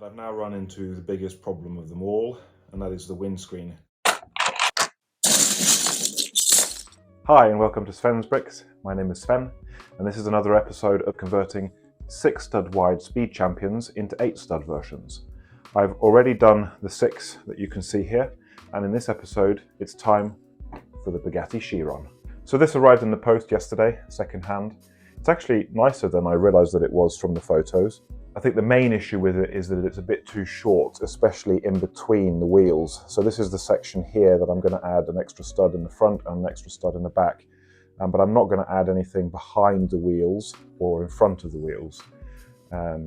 But I've now run into the biggest problem of them all, and that is the windscreen. Hi and welcome to Sven's Bricks. My name is Sven, and this is another episode of converting 6-stud wide Speed Champions into 8-stud versions. I've already done the 6 that you can see here, and in this episode it's time for the Bugatti Chiron. So this arrived in the post yesterday, second hand. It's actually nicer than I realised that it was from the photos. I think the main issue with it is that it's a bit too short, especially in between the wheels. So this is the section here that I'm going to add an extra stud in the front and an extra stud in the back. But I'm not going to add anything behind the wheels or in front of the wheels.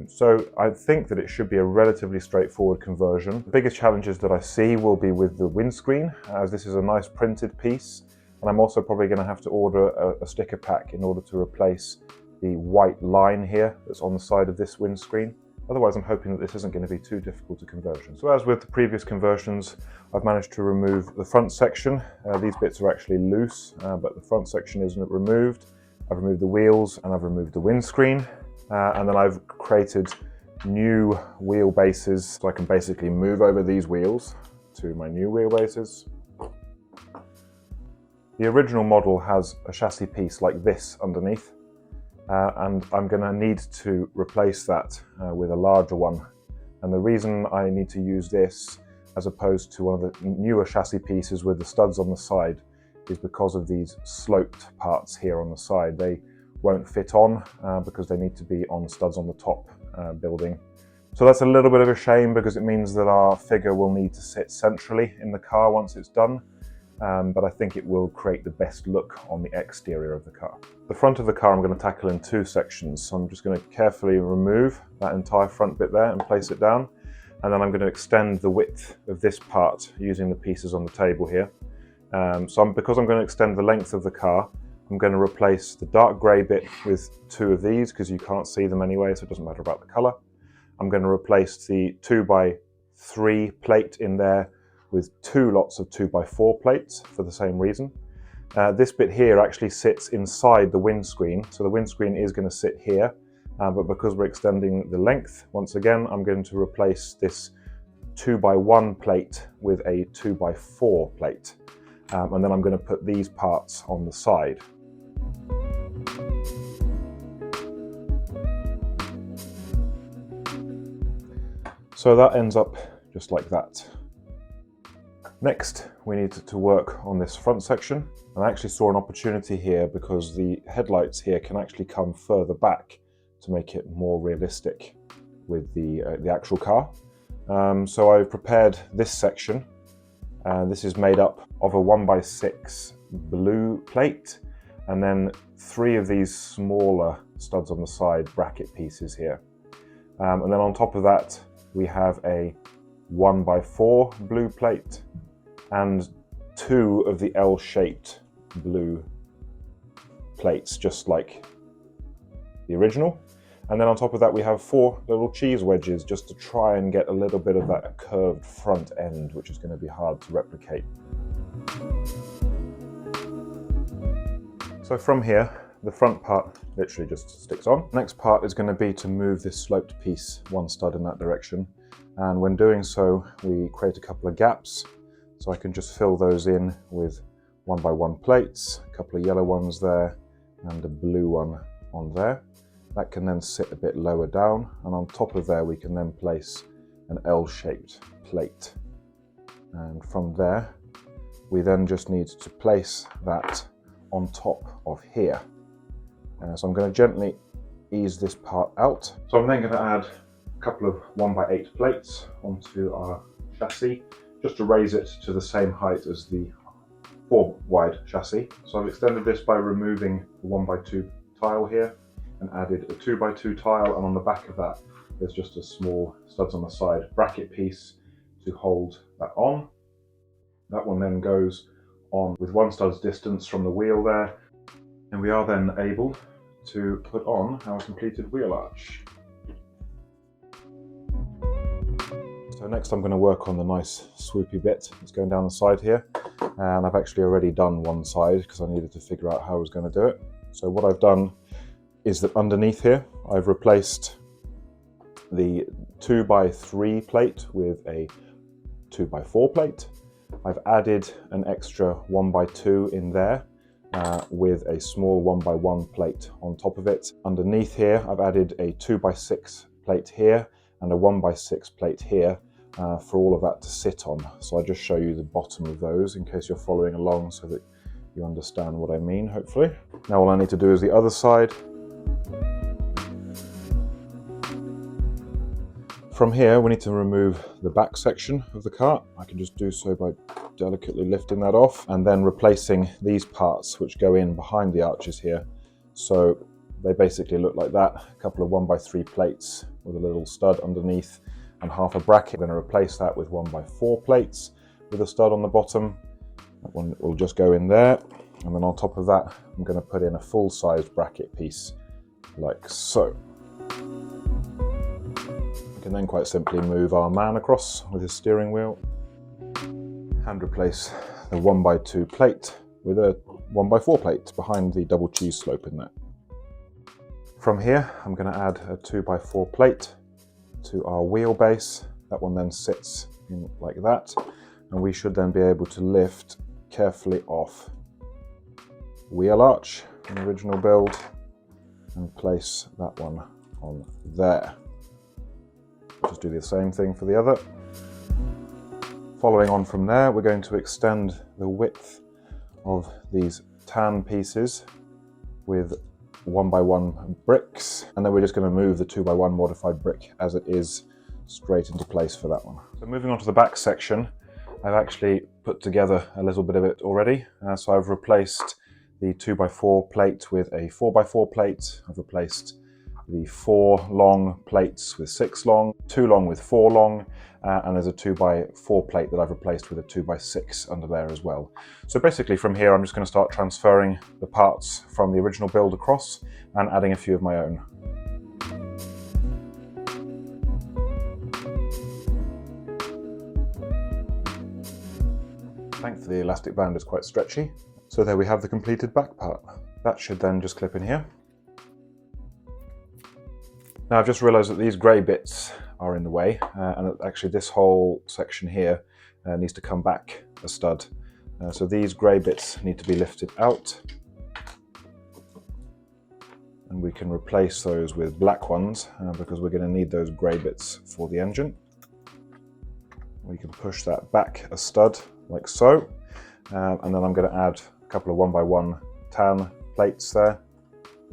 So I think that it should be a relatively straightforward conversion. The biggest challenges that I see will be with the windscreen, as this is a nice printed piece. And I'm also probably going to have to order a sticker pack in order to replace the white line here that's on the side of this windscreen. Otherwise, I'm hoping that this isn't going to be too difficult to conversion. So as with the previous conversions, I've managed to remove the front section. These bits are actually loose, but the front section isn't removed. I've removed the wheels and I've removed the windscreen. And then I've created new wheelbases, so I can basically move over these wheels to my new wheelbases. The original model has a chassis piece like this underneath. And I'm going to need to replace that with a larger one. And the reason I need to use this as opposed to one of the newer chassis pieces with the studs on the side is because of these sloped parts here on the side. They won't fit on because they need to be on studs on the top building. So that's a little bit of a shame because it means that our figure will need to sit centrally in the car once it's done. But I think it will create the best look on the exterior of the car. The front of the car I'm going to tackle in 2 sections. So I'm just going to carefully remove that entire front bit there and place it down. And then I'm going to extend the width of this part using the pieces on the table here. Because I'm going to extend the length of the car, I'm going to replace the dark grey bit with 2 of these because you can't see them anyway, so it doesn't matter about the colour. I'm going to replace the 2x3 plate in there with 2 lots of 2x4 plates for the same reason. This bit here actually sits inside the windscreen, so the windscreen is going to sit here, but because we're extending the length, once again, I'm going to replace this 2x1 plate with a 2x4 plate, and then I'm going to put these parts on the side. So that ends up just like that. Next, we need to work on this front section. And I actually saw an opportunity here because the headlights here can actually come further back to make it more realistic with the actual car. So I've prepared this section. This is made up of a 1x6 blue plate and then 3 of these smaller studs on the side bracket pieces here. And then on top of that, we have a 1x4 blue plate and 2 of the L-shaped blue plates, just like the original. And then on top of that, we have 4 little cheese wedges just to try and get a little bit of that curved front end, which is going to be hard to replicate. So from here, the front part literally just sticks on. Next part is going to be to move this sloped piece 1 stud in that direction. And when doing so, we create a couple of gaps. So I can just fill those in with 1x1 plates, a couple of yellow ones there, and a blue one on there. That can then sit a bit lower down, and on top of there we can then place an L-shaped plate. And from there, we then just need to place that on top of here. So I'm going to gently ease this part out. So I'm then going to add a couple of 1x8 plates onto our chassis, just to raise it to the same height as the 4 wide chassis. So I've extended this by removing the 1x2 tile here and added a 2x2 tile, and on the back of that there's just a small studs on the side bracket piece to hold that on. That one then goes on with 1 stud's distance from the wheel there, and we are then able to put on our completed wheel arch. So next I'm going to work on the nice swoopy bit that's going down the side here, and I've actually already done 1 side because I needed to figure out how I was going to do it. So what I've done is that underneath here I've replaced the 2x3 plate with a 2x4 plate. I've added an extra 1x2 in there with a small 1x1 plate on top of it. Underneath here, I've added a 2x6 plate here and a 1x6 plate here for all of that to sit on. So I'll just show you the bottom of those in case you're following along so that you understand what I mean, hopefully. Now all I need to do is the other side. From here, we need to remove the back section of the cart. I can just do so by delicately lifting that off and then replacing these parts which go in behind the arches here. So they basically look like that, a couple of 1x3 plates with a little stud underneath and half a bracket. I'm going to replace that with 1x4 plates with a stud on the bottom. That one will just go in there. And then on top of that, I'm going to put in a full-sized bracket piece like so. We can then quite simply move our man across with his steering wheel and replace the 1x2 plate with a 1x4 plate behind the double cheese slope in there. From here, I'm going to add a 2x4 plate to our wheelbase. That one then sits in like that, and we should then be able to lift carefully off wheel arch from the original build and place that one on there. Just do the same thing for the other. Following on from there, we're going to extend the width of these tan pieces with 1x1 bricks, and then we're just going to move the 2x1 modified brick as it is straight into place for that one. So moving on to the back section, I've actually put together a little bit of it already. So I've replaced the 2x4 plate with a 4x4 plate. I've replaced the 4 long plates with 6 long, 2 long with 4 long, and there's a 2x4 plate that I've replaced with a 2x6 under there as well. So basically from here I'm just going to start transferring the parts from the original build across and adding a few of my own. Thankfully the elastic band is quite stretchy. So there we have the completed back part. That should then just clip in here. Now I've just realised that these grey bits are in the way, and actually this whole section here needs to come back a stud. So these grey bits need to be lifted out, and we can replace those with black ones because we're going to need those grey bits for the engine. We can push that back a stud like so, and then I'm going to add a couple of 1x1 tan plates there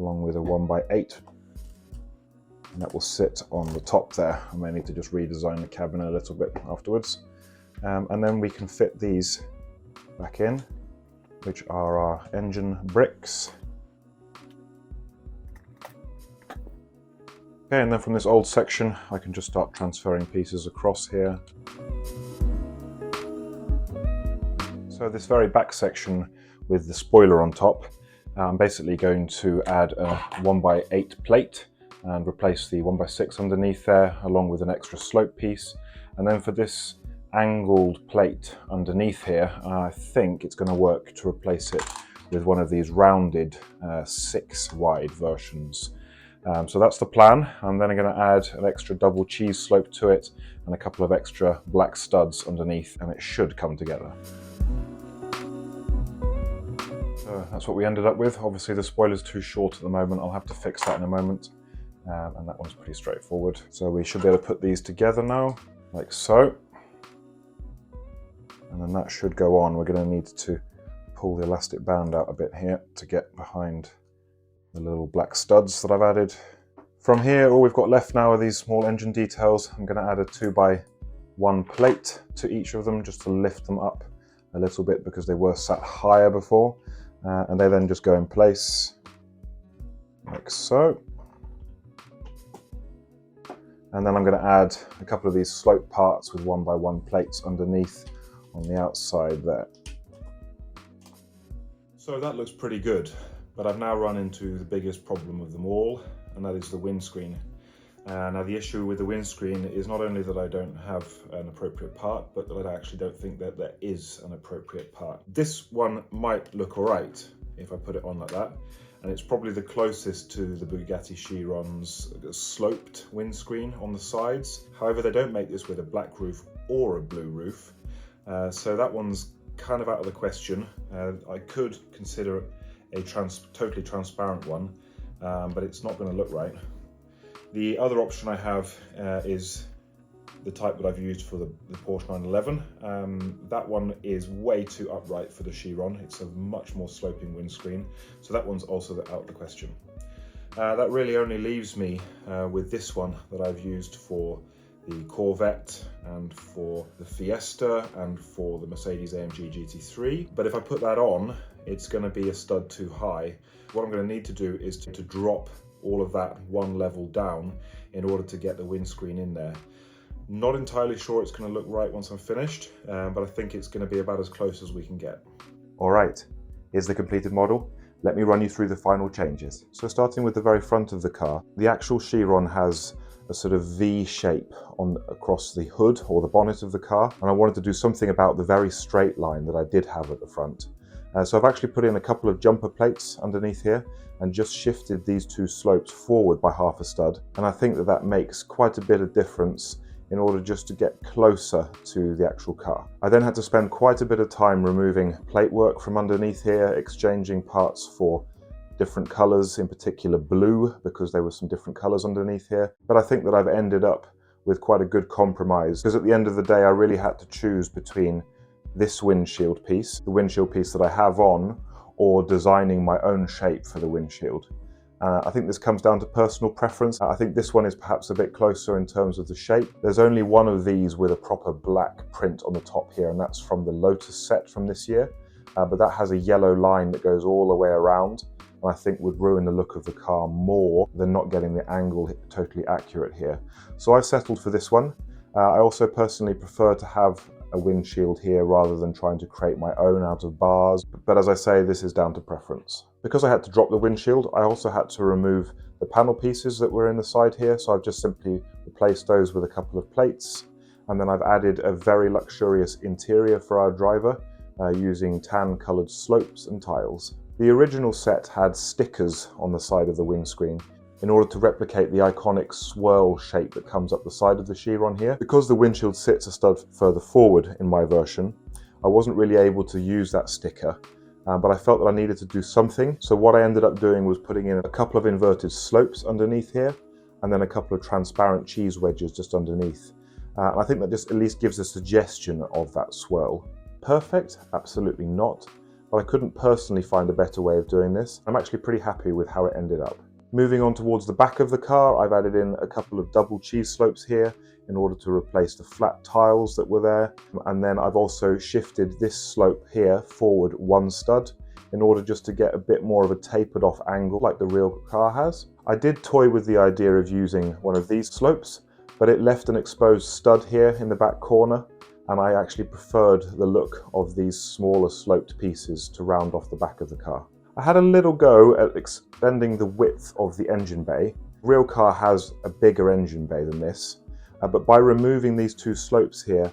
along with a 1x8. And that will sit on the top there. I may need to just redesign the cabin a little bit afterwards. And then we can fit these back in, which are our engine bricks. Okay, and then from this old section, I can just start transferring pieces across here. So this very back section with the spoiler on top, I'm basically going to add a 1x8 plate and replace the 1x6 underneath there along with an extra slope piece. And then for this angled plate underneath here, I think it's going to work to replace it with one of these rounded 6 wide versions. So that's the plan. And then I'm going to add an extra double cheese slope to it and a couple of extra black studs underneath, and it should come together. So that's what we ended up with. Obviously the spoiler's too short at the moment. I'll have to fix that in a moment. And that one's pretty straightforward. So we should be able to put these together now, like so. And then that should go on. We're going to need to pull the elastic band out a bit here to get behind the little black studs that I've added. From here, all we've got left now are these small engine details. I'm going to add a 2x1 plate to each of them just to lift them up a little bit because they were sat higher before. And they then just go in place like so. And then I'm going to add a couple of these slope parts with 1x1 plates underneath on the outside there. So that looks pretty good, but I've now run into the biggest problem of them all, and that is the windscreen. Now the issue with the windscreen is not only that I don't have an appropriate part, but that I actually don't think that there is an appropriate part. This one might look alright if I put it on like that, and it's probably the closest to the Bugatti Chiron's sloped windscreen on the sides. However, they don't make this with a black roof or a blue roof, so that one's kind of out of the question. I could consider a totally transparent one, but it's not going to look right. The other option I have is the type that I've used for the Porsche 911. That one is way too upright for the Chiron. It's a much more sloping windscreen, so that one's also out of the question. That really only leaves me with this one that I've used for the Corvette and for the Fiesta and for the Mercedes-AMG GT3. But if I put that on, it's going to be a stud too high. What I'm going to need to do is to drop all of that one level down in order to get the windscreen in there. Not entirely sure it's going to look right once I'm finished, but I think it's going to be about as close as we can get. All right, here's the completed model. Let me run you through the final changes. So starting with the very front of the car, the actual Chiron has a sort of V shape across the hood or the bonnet of the car, and I wanted to do something about the very straight line that I did have at the front. So I've actually put in a couple of jumper plates underneath here and just shifted these two slopes forward by half a stud, and I think that that makes quite a bit of difference in order just to get closer to the actual car. I then had to spend quite a bit of time removing plate work from underneath here, exchanging parts for different colors, in particular blue, because there were some different colors underneath here. But I think that I've ended up with quite a good compromise, because at the end of the day I really had to choose between this windshield piece, the windshield piece that I have on, or designing my own shape for the windshield. I think this comes down to personal preference. I think this one is perhaps a bit closer in terms of the shape. There's only one of these with a proper black print on the top here, and that's from the Lotus set from this year. But that has a yellow line that goes all the way around, and I think would ruin the look of the car more than not getting the angle totally accurate here. So I've settled for this one. I also personally prefer to have a windshield here rather than trying to create my own out of bars. But as I say, this is down to preference. Because I had to drop the windshield, I also had to remove the panel pieces that were in the side here. So I've just simply replaced those with a couple of plates. And then I've added a very luxurious interior for our driver using tan colored slopes and tiles. The original set had stickers on the side of the windscreen in order to replicate the iconic swirl shape that comes up the side of the Chiron here. Because the windshield sits a stud further forward in my version, I wasn't really able to use that sticker, but I felt that I needed to do something. So what I ended up doing was putting in a couple of inverted slopes underneath here, and then a couple of transparent cheese wedges just underneath. And I think that just at least gives a suggestion of that swirl. Perfect? Absolutely not. But I couldn't personally find a better way of doing this. I'm actually pretty happy with how it ended up. Moving on towards the back of the car, I've added in a couple of double cheese slopes here in order to replace the flat tiles that were there. And then I've also shifted this slope here forward one stud in order just to get a bit more of a tapered off angle like the real car has. I did toy with the idea of using one of these slopes, but it left an exposed stud here in the back corner, and I actually preferred the look of these smaller sloped pieces to round off the back of the car. I had a little go at extending the width of the engine bay. Real car has a bigger engine bay than this, but by removing these two slopes here,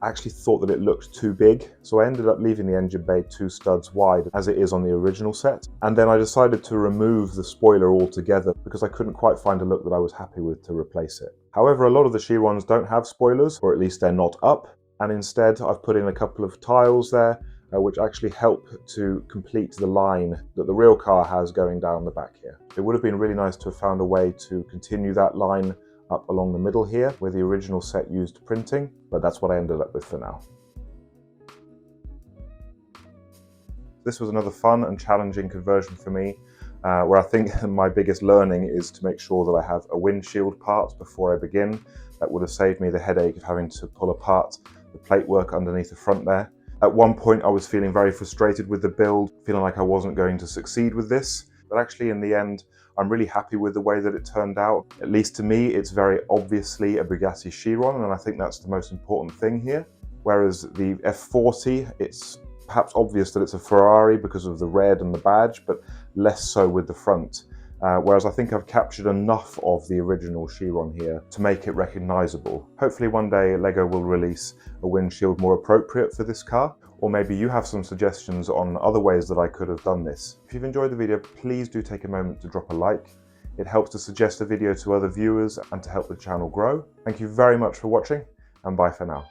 I actually thought that it looked too big, so I ended up leaving the engine bay 2 studs wide as it is on the original set. And then I decided to remove the spoiler altogether because I couldn't quite find a look that I was happy with to replace it. However, a lot of the Chirons don't have spoilers, or at least they're not up, and instead I've put in a couple of tiles there which actually help to complete the line that the real car has going down the back here. It would have been really nice to have found a way to continue that line up along the middle here where the original set used printing, but that's what I ended up with for now. This was another fun and challenging conversion for me, where I think my biggest learning is to make sure that I have a windshield part before I begin. That would have saved me the headache of having to pull apart the plate work underneath the front there. At one point I was feeling very frustrated with the build, feeling like I wasn't going to succeed with this, but actually in the end I'm really happy with the way that it turned out. At least to me it's very obviously a Bugatti Chiron, and I think that's the most important thing here. Whereas the F40, it's perhaps obvious that it's a Ferrari because of the red and the badge, but less so with the front. Whereas I think I've captured enough of the original Chiron here to make it recognizable. Hopefully one day LEGO will release a windshield more appropriate for this car, Or maybe you have some suggestions on other ways that I could have done this. If you've enjoyed the video, please do take a moment to drop a like. It helps to suggest the video to other viewers and to help the channel grow. Thank you very much for watching, and bye for now.